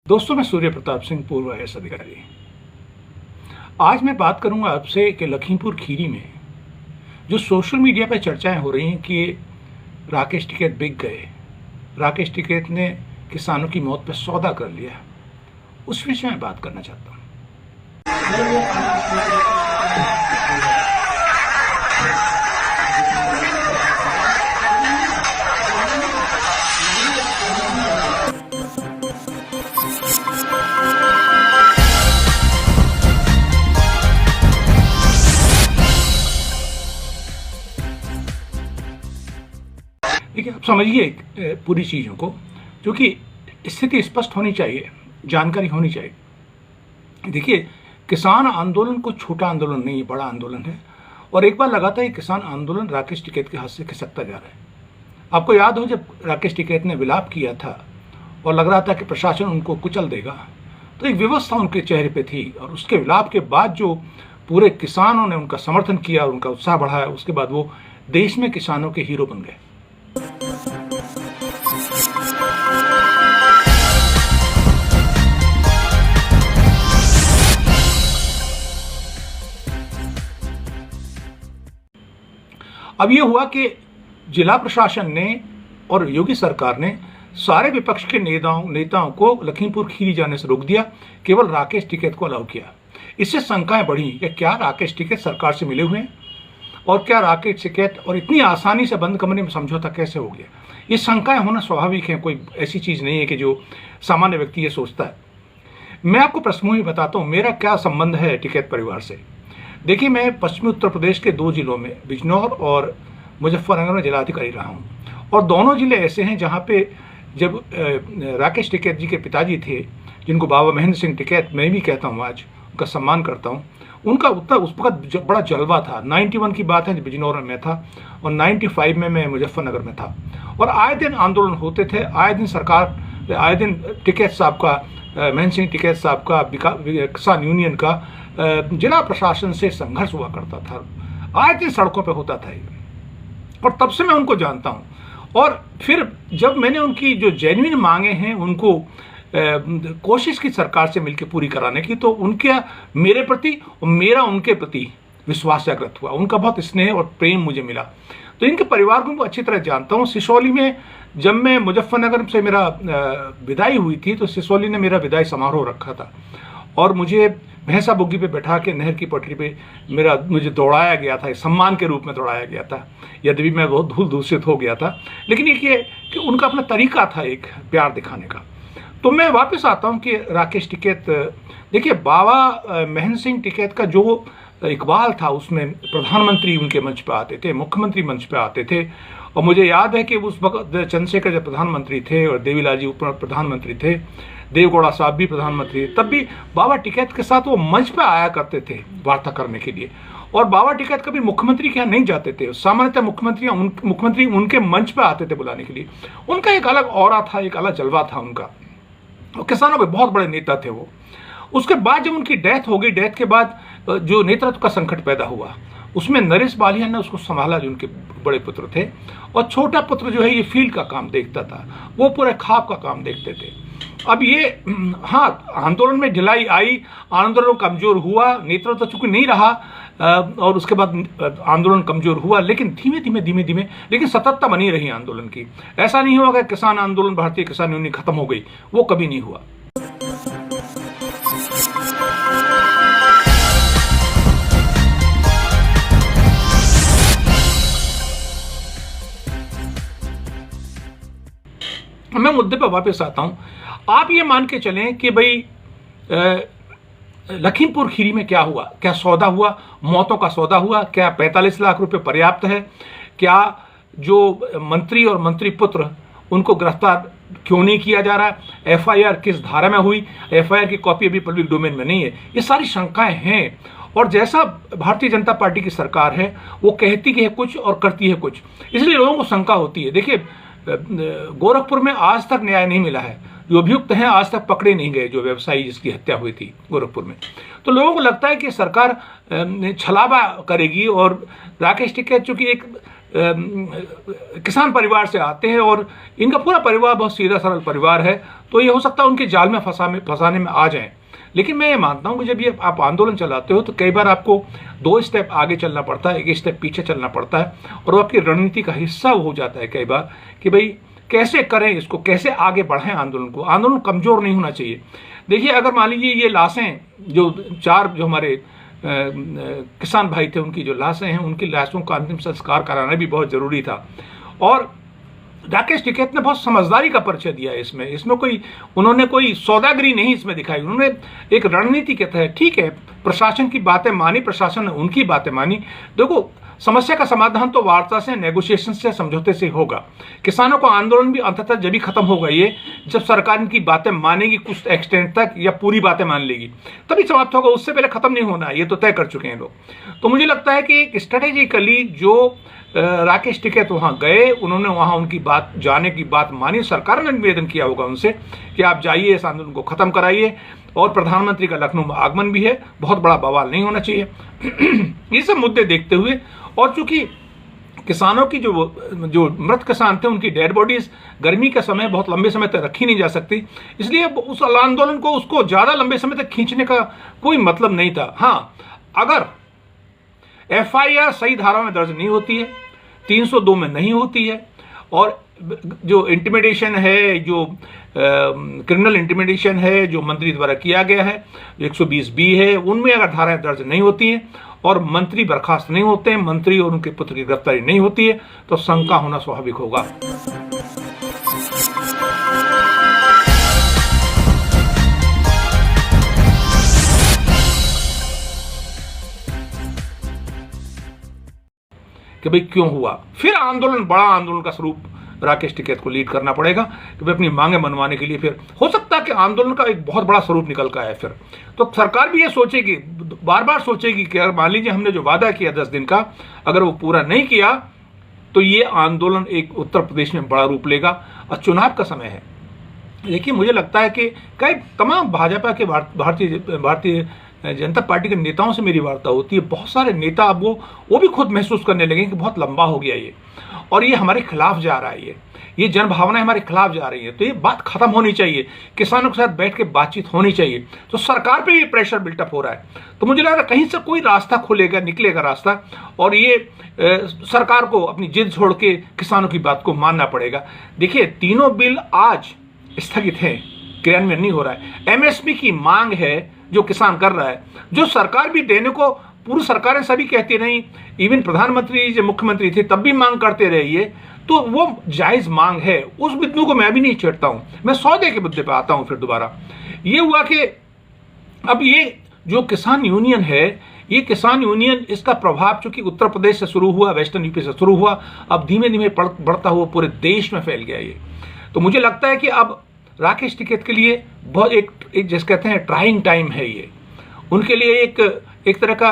दोस्तों, मैं सूर्य प्रताप सिंह, पूर्व IAS अधिकारी। आज मैं बात करूंगा आपसे कि लखीमपुर खीरी में जो सोशल मीडिया पर चर्चाएं हो रही हैं कि राकेश टिकैत बिक गए, राकेश टिकैत ने किसानों की मौत पर सौदा कर लिया, उस विषय में बात करना चाहता हूं। देखिए, आप समझिए पूरी चीज़ों को, क्योंकि स्थिति स्पष्ट होनी चाहिए, जानकारी होनी चाहिए। देखिए, किसान आंदोलन कोई छोटा आंदोलन नहीं है, बड़ा आंदोलन है। और एक बार लगातार ये किसान आंदोलन राकेश टिकैत के हाथ से खिसकता जा रहा है। आपको याद हो, जब राकेश टिकैत ने विलाप किया था और लग रहा था कि प्रशासन उनको कुचल देगा, तो एक व्यवस्था उनके चेहरे पे थी। और उसके विलाप के बाद जो पूरे किसानों ने उनका समर्थन किया, उनका उत्साह बढ़ाया, उसके बाद वो देश में किसानों के हीरो बन गए। अब ये हुआ कि जिला प्रशासन ने और योगी सरकार ने सारे विपक्ष के नेताओं को लखीमपुर खीरी जाने से रोक दिया, केवल राकेश टिकैत को अलाउ किया। इससे शंकाएं बढ़ी कि क्या राकेश टिकैत सरकार से मिले हुए हैं, और क्या राकेश टिकैत और इतनी आसानी से बंद कमरे में समझौता कैसे हो गया। ये शंकाएं होना स्वाभाविक है, कोई ऐसी चीज़ नहीं है कि जो सामान्य व्यक्ति ये सोचता है। मैं आपको प्रश्नों बताता हूँ मेरा क्या संबंध है टिकैत परिवार से। देखिए, मैं पश्चिमी उत्तर प्रदेश के 2 जिलों में, बिजनौर और मुजफ्फरनगर में जिलाधिकारी रहा हूँ। और दोनों जिले ऐसे हैं जहाँ पे जब राकेश टिकैत जी के पिताजी थे, जिनको बाबा महेंद्र सिंह टिकैत मैं भी कहता हूँ, आज उनका सम्मान करता हूँ, उनका उतना उस वक्त बड़ा जलवा था। 91 की बात है जब बिजनौर में मैं था, और 95 में मैं मुजफ्फरनगर में था। और आए दिन आंदोलन होते थे, आए दिन सरकार, आए दिन टिकैत साहब का, महेंद्र सिंह टिकैत साहब का, किसान यूनियन का जिला प्रशासन से संघर्ष हुआ करता था। आए दिन सड़कों पर होता था ये, और तब से मैं उनको जानता हूँ। और फिर जब मैंने उनकी जो जेन्युइन मांगे हैं उनको कोशिश की सरकार से मिलकर पूरी कराने की, तो उनके मेरे प्रति और मेरा उनके प्रति विश्वास जागृत हुआ। उनका बहुत स्नेह और प्रेम मुझे मिला। तो इनके परिवार को अच्छी तरह जानता हूँ। सिसोली में जब मैं मुजफ्फरनगर से मेरा विदाई हुई थी, तो सिसोली ने मेरा विदाई समारोह रखा था, और मुझे भैंसा बुग्गी पे बैठा के नहर की पटरी पे मुझे दौड़ाया गया था, सम्मान के रूप में दौड़ाया गया था। यद्यपि मैं बहुत धूल दूषित हो गया था, लेकिन ये कि उनका अपना तरीका था एक प्यार दिखाने का। तो मैं वापस आता हूँ कि राकेश टिकैत, देखिए, बाबा महेंद्र सिंह टिकैत का जो इकबाल था, उसमें प्रधानमंत्री उनके मंच पर आते थे, मुख्यमंत्री मंच पर आते थे। और मुझे याद है कि उस वक्त चंद्रशेखर जब प्रधानमंत्री थे और देवीलाल जी उप प्रधानमंत्री थे, देवगौड़ा साहब भी प्रधानमंत्री थे, तब भी बाबा टिकैत के साथ वो मंच पर आया करते थे वार्ता करने के लिए। और बाबा टिकैत कभी मुख्यमंत्री के यहाँ नहीं जाते थे, सामान्यतः मुख्यमंत्री उनके मंच पर आते थे बुलाने के लिए। उनका एक अलग ऑरा था, एक अलग जलवा था उनका, और किसानों के बहुत बड़े नेता थे वो। उसके बाद जब उनकी डेथ हो गई, डेथ के बाद जो नेतृत्व का संकट पैदा हुआ, उसमें नरेश बालियान ने उसको संभाला, जो उनके बड़े पुत्र थे। और छोटा पुत्र जो है ये फील्ड का काम देखता था, वो पूरे खाप का काम देखते थे। अब ये, हाँ, आंदोलन में ढिलाई आई, आंदोलन कमजोर हुआ, नेतृत्व चूंकि नहीं रहा, और उसके बाद आंदोलन कमजोर हुआ, लेकिन धीमे धीमे लेकिन सततता बनी रही आंदोलन की। ऐसा नहीं हुआ कि किसान आंदोलन, भारतीय किसान यूनियन खत्म हो गई, वो कभी नहीं हुआ। मैं मुद्दे पर वापस आता हूं। आप ये मान के चलें कि भाई लखीमपुर खीरी में क्या हुआ, क्या सौदा हुआ, मौतों का सौदा हुआ, क्या 45 लाख रुपए पर्याप्त है, क्या जो मंत्री और मंत्री पुत्र उनको गिरफ्तार क्यों नहीं किया जा रहा, FIR किस धारा में हुई, FIR की कॉपी अभी पब्लिक डोमेन में नहीं है, ये सारी शंकाएं हैं। और जैसा भारतीय जनता पार्टी की सरकार है, वो कहती है कुछ और करती है कुछ, इसलिए लोगों को शंका होती है। देखिए, गोरखपुर में आज तक न्याय नहीं मिला है, जो अभियुक्त हैं आज तक पकड़े नहीं गए, जो व्यवसायी जिसकी हत्या हुई थी गोरखपुर में। तो लोगों को लगता है कि सरकार छलावा करेगी, और राकेश टिकैत चूंकि एक किसान परिवार से आते हैं और इनका पूरा परिवार बहुत सीधा सरल परिवार है, तो ये हो सकता है उनके जाल में फंसाने में आ जाएं। लेकिन मैं ये मानता हूं कि जब ये आप आंदोलन चलाते हो तो कई बार आपको 2 स्टेप आगे चलना पड़ता है, 1 स्टेप पीछे चलना पड़ता है, और वो आपकी रणनीति का हिस्सा हो जाता है कई बार कि भाई कैसे करें इसको, कैसे आगे बढ़ाएं आंदोलन को। आंदोलन कमजोर नहीं होना चाहिए। देखिए, अगर मान लीजिए ये लाशें जो 4 जो हमारे किसान भाई थे, उनकी जो लाशें हैं, उनकी लाशों का अंतिम संस्कार कराना भी बहुत जरूरी था। और राकेश टिकैत ने बहुत समझदारी का परिचय दिया है इसमें उन्होंने कोई सौदागरी नहीं इसमें दिखाई। उन्होंने एक रणनीति के तहत, ठीक है, प्रशासन की बातें मानी, प्रशासन ने उनकी बातें मानी। देखो, समस्या का समाधान तो वार्ता से, नेगोशिएशन से, समझौते से होगा। किसानों का आंदोलन भी अंततः जब भी खत्म होगा ये, जब सरकार इनकी बातें मानेगी कुछ एक्सटेंट तक, या पूरी बातें मान लेगी, तभी समाप्त होगा। उससे पहले खत्म नहीं होना, ये तो तय कर चुके हैं लोग। तो मुझे लगता है कि स्ट्रेटेजिकली जो राकेश टिकैत वहां गए, उन्होंने वहां उनकी बात, जाने की बात मानी। सरकार ने निवेदन किया होगा उनसे कि आप जाइए, इस आंदोलन को खत्म कराइए। और प्रधानमंत्री का लखनऊ में आगमन भी है, बहुत बड़ा बवाल नहीं होना चाहिए। ये सब मुद्दे देखते हुए, और चूंकि किसानों की जो मृत किसान थे, उनकी डेड बॉडीज गर्मी के समय बहुत लंबे समय तक रखी नहीं जा सकती, इसलिए उस आंदोलन को, उसको ज्यादा लंबे समय तक खींचने का कोई मतलब नहीं था। हाँ, अगर FIR सही धारा में दर्ज नहीं होती है, 302 में नहीं होती है, और जो इंटिमिडेशन है, जो क्रिमिनल इंटिमिडेशन है जो मंत्री द्वारा किया गया है, 120B है, उनमें अगर धाराएं दर्ज नहीं होती हैं और मंत्री बर्खास्त नहीं होते हैं, मंत्री और उनके पुत्र की गिरफ्तारी नहीं होती है, तो शंका होना स्वाभाविक होगा। कि भाई क्यों हुआ। फिर आंदोलन, बड़ा आंदोलन का स्वरूप राकेश टिकैत को लीड करना पड़ेगा कि भाई अपनी मांगे मनवाने के लिए। फिर हो सकता है कि आंदोलन का एक बहुत बड़ा स्वरूप निकल का है। फिर तो सरकार भी ये सोचेगी, बार बार सोचेगी कि अगर मान लीजिए हमने जो वादा किया 10 दिन का, अगर वो पूरा नहीं किया तो ये आंदोलन एक उत्तर प्रदेश में बड़ा रूप लेगा, और चुनाव का समय है। देखिए, मुझे लगता है कि कई तमाम भाजपा के भारतीय जनता पार्टी के नेताओं से मेरी वार्ता होती है। बहुत सारे नेता अब वो भी खुद महसूस करने लगे कि बहुत लंबा हो गया ये, और ये हमारे खिलाफ जा रहा है, ये जनभावनाएं हमारे खिलाफ जा रही है। तो ये बात खत्म होनी चाहिए, किसानों के साथ बैठ के बातचीत होनी चाहिए। तो सरकार पे भी प्रेशर बिल्टअप हो रहा है। तो मुझे लग रहा है कहीं से कोई रास्ता खुलेगा, निकलेगा रास्ता, और ये सरकार को अपनी जिद छोड़ के किसानों की बात को मानना पड़ेगा। देखिए, तीनों बिल आज स्थगित है, क्रियान्वयन नहीं हो रहा है। MSP की मांग है जो किसान कर रहा है, जो सरकार भी देने को, पूरी सरकारें सभी कहती नहीं, इवन प्रधानमंत्री जब मुख्यमंत्री थे तब भी मांग करते रहिए, तो वो जायज मांग है। उस बिंदु को मैं भी नहीं छेड़ता हूं, मैं सौदे के मुद्दे पर आता हूं। फिर दोबारा ये हुआ कि अब ये जो किसान यूनियन है, ये किसान यूनियन, इसका प्रभाव चूंकि उत्तर प्रदेश से शुरू हुआ, वेस्टर्न यूपी से शुरू हुआ, अब धीमे धीमे बढ़ता हुआ पूरे देश में फैल गया ये। तो मुझे लगता है कि अब राकेश टिकैत के लिए बहुत एक जिस कहते हैं ट्राइंग टाइम है ये, उनके लिए एक तरह का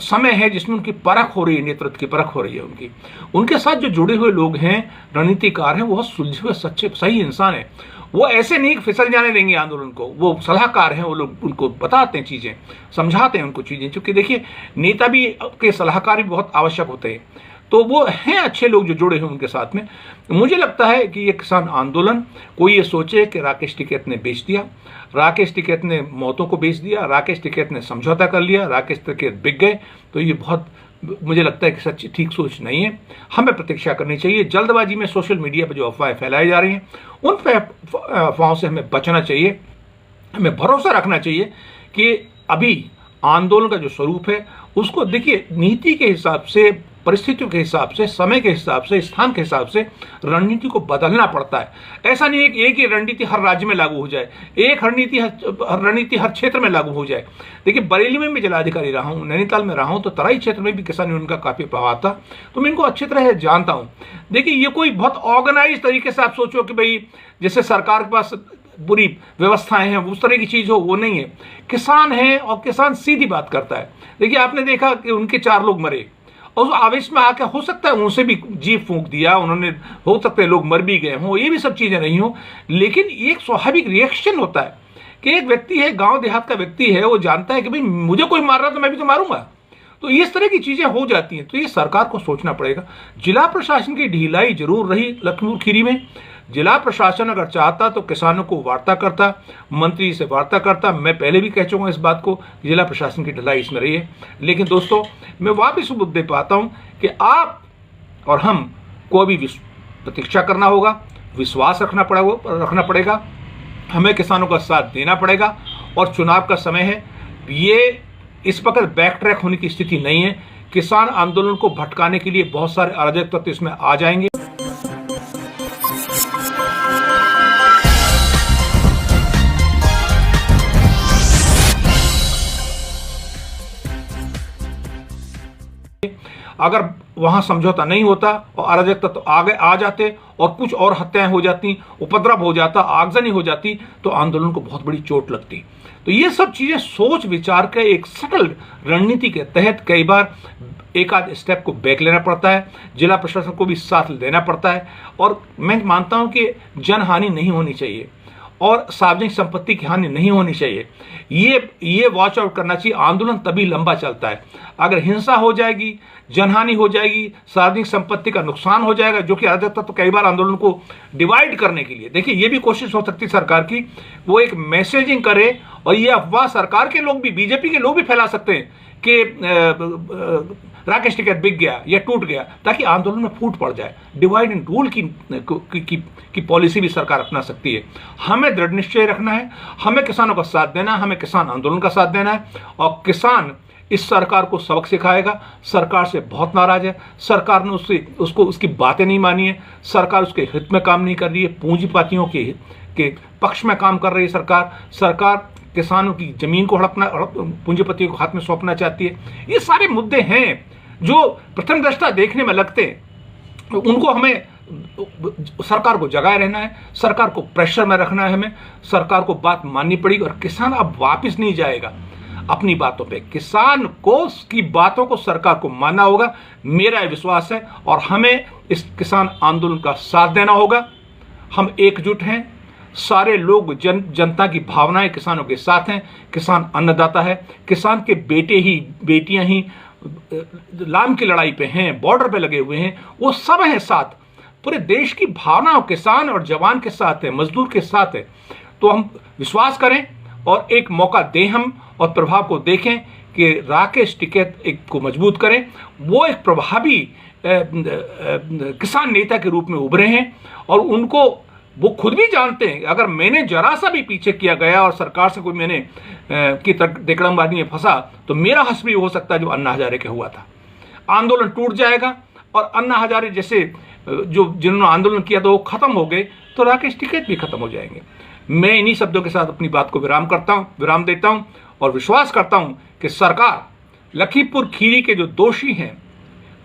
समय है जिसमें उनकी परख हो रही है, नेतृत्व की परख हो रही है उनके साथ जो जुड़े हुए लोग हैं, रणनीतिकार हैं, वो सुलझे हुए सच्चे सही इंसान हैं। वो ऐसे नहीं फिसल जाने देंगे आंदोलन को, वो सलाहकार हैं, वो लोग उनको बताते हैं चीजें, समझाते हैं उनको चीजें, क्योंकि देखिए नेता भी के सलाहकार भी बहुत आवश्यक होते हैं। तो वो हैं अच्छे लोग जो जुड़े हैं उनके साथ में। मुझे लगता है कि ये किसान आंदोलन, कोई ये सोचे कि राकेश टिकैत ने बेच दिया, राकेश टिकैत ने मौतों को बेच दिया, राकेश टिकैत ने समझौता कर लिया, राकेश टिकैत बिक गए, तो ये बहुत, मुझे लगता है कि सच्ची ठीक सोच नहीं है। हमें प्रतीक्षा करनी चाहिए। जल्दबाजी में सोशल मीडिया पर जो अफवाहें फैलाई जा रही हैं, उन अफवाहों से हमें बचना चाहिए। हमें भरोसा रखना चाहिए कि अभी आंदोलन का जो स्वरूप है उसको देखिए, नीति के हिसाब से, परिस्थितियों के हिसाब से, समय के हिसाब से, स्थान के हिसाब से रणनीति को बदलना पड़ता है। ऐसा नहीं है कि एक ही रणनीति हर राज्य में लागू हो जाए, एक रणनीति हर क्षेत्र में लागू हो जाए। देखिए, बरेली में भी जिलाधिकारी रहा हूँ, नैनीताल में रहा हूँ, तो तराई क्षेत्र में भी किसान यूनियन का काफी प्रभाव था, तो मैं इनको अच्छी तरह जानता हूँ। देखिए, ये कोई बहुत ऑर्गेनाइज तरीके से आप सोचो कि भाई जैसे सरकार के पास पूरी व्यवस्थाएं हैं, उस तरह की चीज हो, वो नहीं है। किसान है और किसान सीधी बात करता है। देखिए, आपने देखा कि उनके 4 लोग मरे, और उस आवेश में आकर हो सकता है उनसे भी जीव फूंक दिया उन्होंने, हो सकता है लोग मर भी गए हों, ये भी सब चीजें नहीं हो, लेकिन एक स्वाभाविक रिएक्शन होता है कि एक व्यक्ति है, गांव देहात का व्यक्ति है, वो जानता है कि भाई मुझे कोई मार रहा तो मैं भी तो मारूंगा। तो इस तरह की चीजें हो जाती हैं, तो ये सरकार को सोचना पड़ेगा। जिला प्रशासन की ढिलाई जरूर रही लखीमपुर खीरी में। जिला प्रशासन अगर चाहता तो किसानों को वार्ता करता, मंत्री से वार्ता करता। मैं पहले भी कह चुका हूं इस बात को, जिला प्रशासन की ढिलाई इसमें रही है। लेकिन दोस्तों, मैं वापस मुद्दे पर आता हूं कि आप और हम को भी प्रतीक्षा करना होगा, विश्वास रखना पड़ेगा, हमें किसानों का साथ देना पड़ेगा। और चुनाव का समय है, ये इस वक्त बैक ट्रैक होने की स्थिति नहीं है। किसान आंदोलन को भटकाने के लिए बहुत सारे अराजक तत्व इसमें आ जाएंगे। अगर वहां समझौता नहीं होता और अराजक तत्व आगे आ जाते और कुछ और हत्याएं हो जाती, उपद्रव हो जाता, आगजनी हो जाती, तो आंदोलन को बहुत बड़ी चोट लगती। तो ये सब चीजें सोच विचार के एक सटल रणनीति के तहत कई बार एक आध स्टेप को बैक लेना पड़ता है, जिला प्रशासन को भी साथ देना पड़ता है। और मैं मानता हूं कि जनहानि नहीं होनी चाहिए और सार्वजनिक संपत्ति की हानि नहीं होनी चाहिए। ये वॉच आउट करना चाहिए। आंदोलन तभी लंबा चलता है अगर हिंसा हो जाएगी, जनहानि हो जाएगी, सार्वजनिक संपत्ति का नुकसान हो जाएगा, जो कि अराजक तत्व कई बार आंदोलन को डिवाइड करने के लिए, देखिए ये भी कोशिश हो सकती है सरकार की, वो एक मैसेजिंग करे। और ये अफवाह सरकार के लोग भी, बीजेपी के लोग भी फैला सकते हैं कि राकेश टिकैत बिक गया या टूट गया, ताकि आंदोलन में फूट पड़ जाए। डिवाइड एंड रूल की पॉलिसी भी सरकार अपना सकती है। हमें दृढ़ निश्चय रखना है, हमें किसानों का साथ देना है, हमें किसान आंदोलन का साथ देना है। और किसान इस सरकार को सबक सिखाएगा। सरकार से बहुत नाराज है, सरकार ने उसकी बातें नहीं मानी है, सरकार उसके हित में काम नहीं कर रही है, पूंजीपतियों के पक्ष में काम कर रही है सरकार किसानों की जमीन को पूंजीपतियों को हाथ में सौंपना चाहती है। ये सारे मुद्दे हैं जो प्रथम दृष्टा देखने में लगते हैं, उनको हमें सरकार को जगाए रहना है, सरकार को प्रेशर में रखना है, हमें सरकार को बात माननी पड़ेगी। और किसान अब वापस नहीं जाएगा अपनी बातों पे, किसान को की बातों को सरकार को मानना होगा, मेरा विश्वास है। और हमें इस किसान आंदोलन का साथ देना होगा। हम एकजुट हैं, सारे लोग, जनता की भावनाएं किसानों के साथ हैं। किसान अन्नदाता है, किसान के बेटियां ही लाम की लड़ाई पे हैं, बॉर्डर पे लगे हुए हैं, वो सब हैं साथ। पूरे देश की भावना किसान और जवान के साथ है, मजदूर के साथ है। तो हम विश्वास करें और एक मौका दें हम, और प्रभाव को देखें कि राकेश टिकैत को मजबूत करें। वो एक प्रभावी किसान नेता के रूप में उभरे हैं और उनको वो खुद भी जानते हैं, अगर मैंने जरा सा भी पीछे किया गया और सरकार से कोई मैंने की तिकड़मबाजी में फंसा, तो मेरा हश्र भी हो सकता है जो अन्ना हजारे के हुआ था। आंदोलन टूट जाएगा और अन्ना हजारे जैसे जिन्होंने आंदोलन किया था वो खत्म हो गए, तो राकेश टिकैत भी खत्म हो जाएंगे। मैं इन्हीं शब्दों के साथ अपनी बात को विराम देता हूं और विश्वास करता हूं कि सरकार लखीमपुर खीरी के जो दोषी हैं,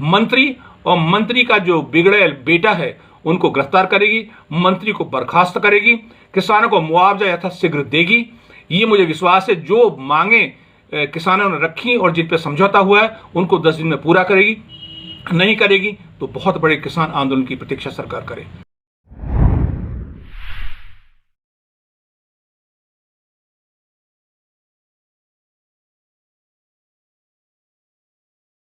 मंत्री और मंत्री का जो बिगड़ेल बेटा है, उनको गिरफ्तार करेगी, मंत्री को बर्खास्त करेगी, किसानों को मुआवजा यथाशीघ्र देगी। ये मुझे विश्वास है। जो मांगे किसानों ने रखी और जिन पर समझौता हुआ है, उनको 10 दिन में पूरा करेगी। नहीं करेगी तो बहुत बड़े किसान आंदोलन की प्रतीक्षा सरकार करे।